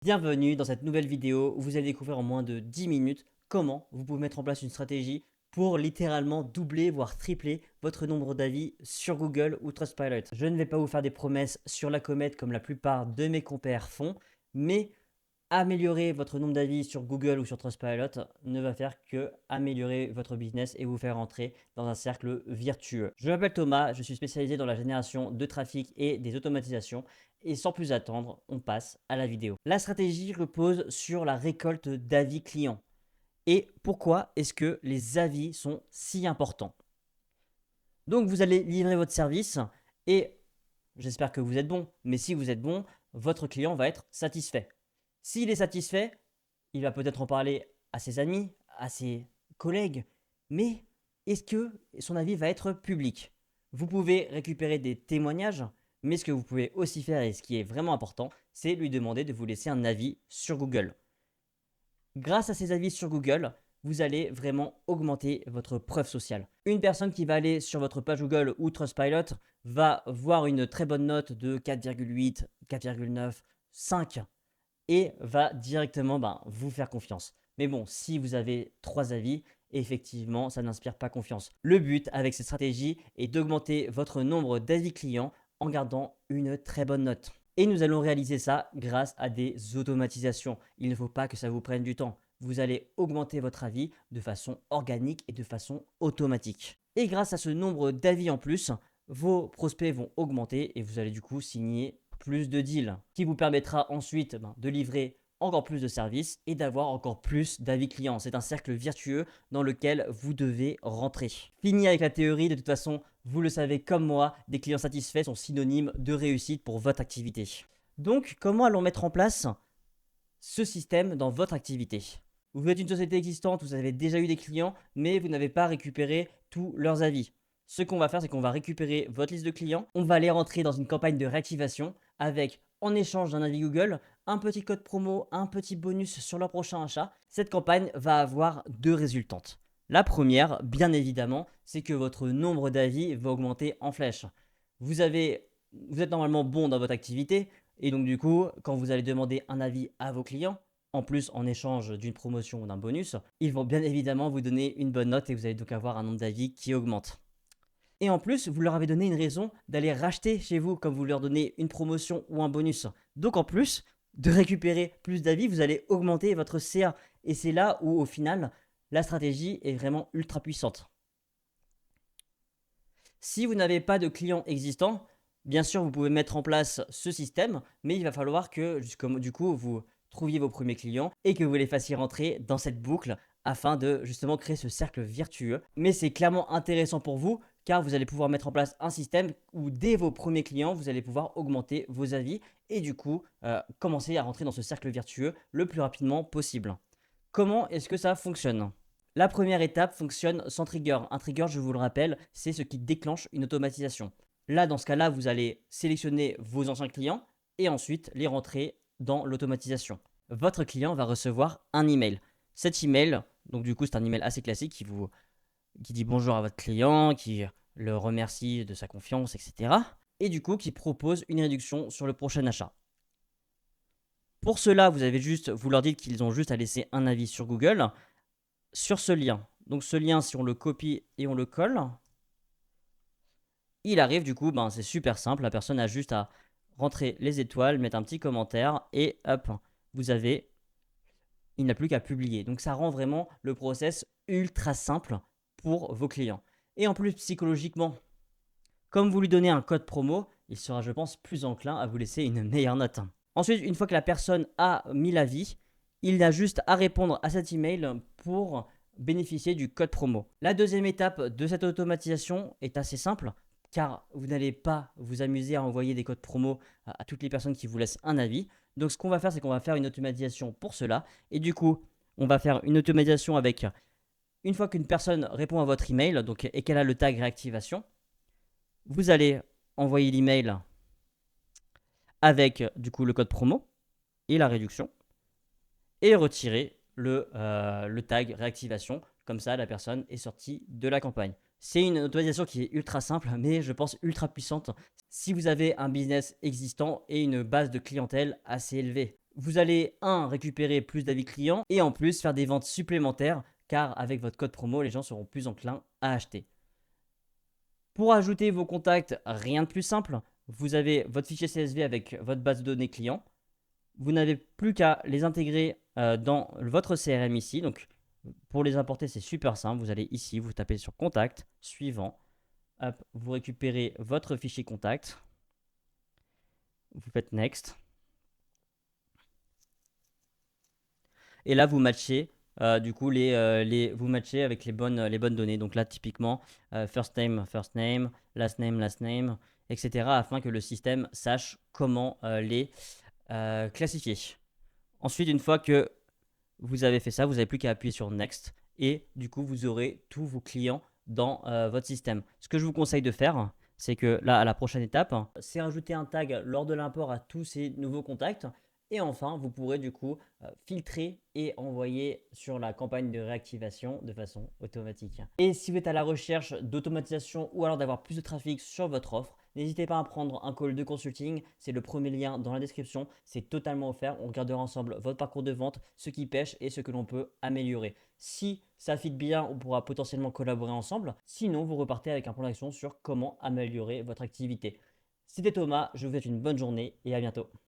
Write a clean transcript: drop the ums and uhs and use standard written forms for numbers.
Bienvenue dans cette nouvelle vidéo où vous allez découvrir en moins de 10 minutes comment vous pouvez mettre en place une stratégie pour littéralement doubler voire tripler votre nombre d'avis sur Google ou Trustpilot. Je ne vais pas vous faire des promesses sur la comète comme la plupart de mes compères font, mais améliorer votre nombre d'avis sur Google ou sur Trustpilot ne va faire que améliorer votre business et vous faire entrer dans un cercle vertueux. Je m'appelle Thomas, je suis spécialisé dans la génération de trafic et des automatisations. Et sans plus attendre, on passe à la vidéo. La stratégie repose sur la récolte d'avis clients. Et pourquoi est-ce que les avis sont si importants? Donc vous allez livrer votre service et j'espère que vous êtes bon, mais si vous êtes bon, votre client va être satisfait. S'il est satisfait, il va peut-être en parler à ses amis, à ses collègues, mais est-ce que son avis va être public? Vous pouvez récupérer des témoignages, mais ce que vous pouvez aussi faire, et ce qui est vraiment important, c'est lui demander de vous laisser un avis sur Google. Grâce à ces avis sur Google, vous allez vraiment augmenter votre preuve sociale. Une personne qui va aller sur votre page Google ou Trustpilot va voir une très bonne note de 4,8, 4,9, 5 et va directement vous faire confiance. Mais bon, si vous avez 3 avis, effectivement, ça n'inspire pas confiance. Le but avec cette stratégie est d'augmenter votre nombre d'avis clients en gardant une très bonne note. Et nous allons réaliser ça grâce à des automatisations. Il ne faut pas que ça vous prenne du temps. Vous allez augmenter votre avis de façon organique et de façon automatique. Et grâce à ce nombre d'avis en plus, vos prospects vont augmenter et vous allez du coup signer plus de deals, qui vous permettra ensuite de livrer encore plus de services et d'avoir encore plus d'avis clients. C'est un cercle vertueux dans lequel vous devez rentrer. Fini avec la théorie, de toute façon, vous le savez comme moi, des clients satisfaits sont synonymes de réussite pour votre activité. Donc, comment allons mettre en place ce système dans votre activité? Vous êtes une société existante, vous avez déjà eu des clients, mais vous n'avez pas récupéré tous leurs avis. Ce qu'on va faire, c'est qu'on va récupérer votre liste de clients, on va les rentrer dans une campagne de réactivation avec, en échange d'un avis Google, un petit code promo, un petit bonus sur leur prochain achat. Cette campagne va avoir deux résultantes. La première, bien évidemment, c'est que votre nombre d'avis va augmenter en flèche. Vous êtes normalement bon dans votre activité, et donc du coup, quand vous allez demander un avis à vos clients, en plus en échange d'une promotion ou d'un bonus, ils vont bien évidemment vous donner une bonne note et vous allez donc avoir un nombre d'avis qui augmente. Et en plus, vous leur avez donné une raison d'aller racheter chez vous, comme vous leur donnez une promotion ou un bonus. Donc en plus de récupérer plus d'avis, vous allez augmenter votre CA. Et c'est là où au final, la stratégie est vraiment ultra puissante. Si vous n'avez pas de clients existants, bien sûr, vous pouvez mettre en place ce système, mais il va falloir que du coup, vous trouviez vos premiers clients et que vous les fassiez rentrer dans cette boucle afin de justement créer ce cercle vertueux. Mais c'est clairement intéressant pour vous car vous allez pouvoir mettre en place un système où dès vos premiers clients, vous allez pouvoir augmenter vos avis et du coup commencer à rentrer dans ce cercle vertueux le plus rapidement possible. Comment est-ce que ça fonctionne? La première étape fonctionne sans trigger. Un trigger, je vous le rappelle, c'est ce qui déclenche une automatisation. Là, dans ce cas-là, vous allez sélectionner vos anciens clients et ensuite les rentrer dans l'automatisation. Votre client va recevoir un email. Cet email, donc du coup, c'est un email assez classique qui dit bonjour à votre client, qui le remercie de sa confiance, etc. Et du coup, qui propose une réduction sur le prochain achat. Pour cela, vous leur dites qu'ils ont juste à laisser un avis sur Google sur ce lien. Donc ce lien, si on le copie et on le colle, il arrive du coup, c'est super simple. La personne a juste à rentrer les étoiles, mettre un petit commentaire et hop, il n'a plus qu'à publier. Donc ça rend vraiment le process ultra simple pour vos clients. Et en plus, psychologiquement, comme vous lui donnez un code promo, il sera, je pense, plus enclin à vous laisser une meilleure note. Ensuite, une fois que la personne a mis l'avis, il a juste à répondre à cet email pour bénéficier du code promo. La deuxième étape de cette automatisation est assez simple car vous n'allez pas vous amuser à envoyer des codes promo à toutes les personnes qui vous laissent un avis. Donc ce qu'on va faire, c'est qu'on va faire une automatisation pour cela. Et du coup, on va faire une automatisation avec, une fois qu'une personne répond à votre email et qu'elle a le tag réactivation, vous allez envoyer l'email avec du coup le code promo et la réduction et retirer le tag réactivation. Comme ça, la personne est sortie de la campagne. C'est une automatisation qui est ultra simple, mais je pense ultra puissante si vous avez un business existant et une base de clientèle assez élevée. Vous allez, récupérer plus d'avis clients et en plus faire des ventes supplémentaires car avec votre code promo, les gens seront plus enclins à acheter. Pour ajouter vos contacts, rien de plus simple. Vous avez votre fichier CSV avec votre base de données client. Vous n'avez plus qu'à les intégrer dans votre CRM ici. Donc, pour les importer, c'est super simple. Vous allez ici, vous tapez sur Contact, suivant. Hop, vous récupérez votre fichier contact. Vous faites Next. Et là, vous matchez. Du coup, vous matchez avec les bonnes données. Donc là, typiquement, first name, last name, etc. afin que le système sache comment les classifier. Ensuite, une fois que vous avez fait ça, vous n'avez plus qu'à appuyer sur Next et du coup, vous aurez tous vos clients dans votre système. Ce que je vous conseille de faire, c'est que là, à la prochaine étape, c'est rajouter un tag lors de l'import à tous ces nouveaux contacts. Et enfin, vous pourrez du coup filtrer et envoyer sur la campagne de réactivation de façon automatique. Et si vous êtes à la recherche d'automatisation ou alors d'avoir plus de trafic sur votre offre, n'hésitez pas à prendre un call de consulting. C'est le premier lien dans la description. C'est totalement offert. On regardera ensemble votre parcours de vente, ce qui pêche et ce que l'on peut améliorer. Si ça fit bien, on pourra potentiellement collaborer ensemble. Sinon, vous repartez avec un plan d'action sur comment améliorer votre activité. C'était Thomas, je vous souhaite une bonne journée et à bientôt.